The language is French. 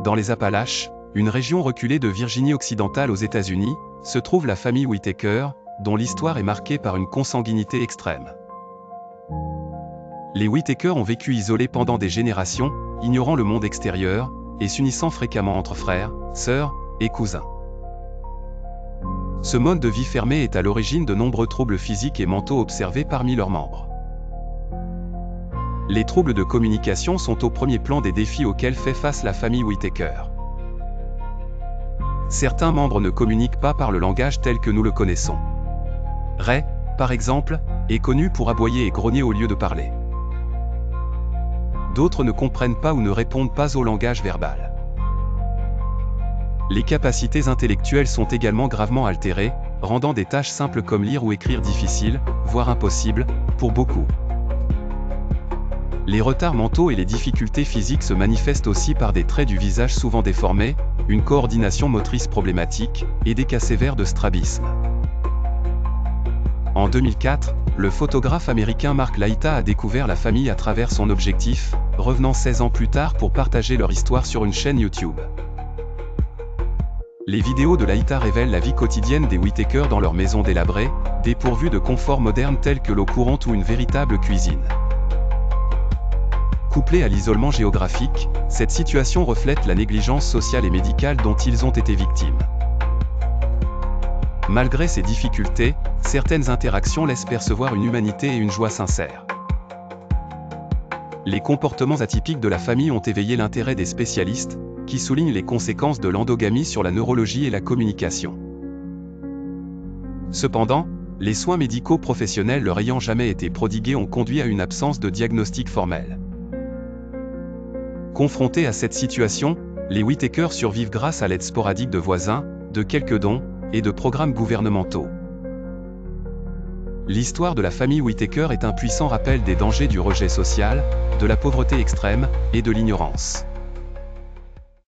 dans les Appalaches, une région reculée de Virginie occidentale aux États-Unis, se trouve la famille Whittaker, dont l'histoire est marquée par une consanguinité extrême. Les Whittaker ont vécu isolés pendant des générations, ignorant le monde extérieur, et s'unissant fréquemment entre frères, sœurs et cousins. Ce mode de vie fermé est à l'origine de nombreux troubles physiques et mentaux observés parmi leurs membres. Les troubles de communication sont au premier plan des défis auxquels fait face la famille Whittaker. Certains membres ne communiquent pas par le langage tel que nous le connaissons. Ray, par exemple, est connu pour aboyer et grogner au lieu de parler. D'autres ne comprennent pas ou ne répondent pas au langage verbal. Les capacités intellectuelles sont également gravement altérées, rendant des tâches simples comme lire ou écrire difficiles, voire impossibles, pour beaucoup. Les retards mentaux et les difficultés physiques se manifestent aussi par des traits du visage souvent déformés, une coordination motrice problématique, et des cas sévères de strabisme. En 2004, le photographe américain Mark Laita a découvert la famille à travers son objectif, revenant 16 ans plus tard pour partager leur histoire sur une chaîne YouTube. Les vidéos de Laita révèlent la vie quotidienne des Whittaker dans leur maison délabrée, dépourvue de confort moderne tels que l'eau courante ou une véritable cuisine. Couplée à l'isolement géographique, cette situation reflète la négligence sociale et médicale dont ils ont été victimes. Malgré ces difficultés, certaines interactions laissent percevoir une humanité et une joie sincères. Les comportements atypiques de la famille ont éveillé l'intérêt des spécialistes, qui soulignent les conséquences de l'endogamie sur la neurologie et la communication. Cependant, les soins médicaux professionnels leur ayant jamais été prodigués ont conduit à une absence de diagnostic formel. Confrontés à cette situation, les Whittaker survivent grâce à l'aide sporadique de voisins, de quelques dons, et de programmes gouvernementaux. L'histoire de la famille Whittaker est un puissant rappel des dangers du rejet social, de la pauvreté extrême, et de l'ignorance.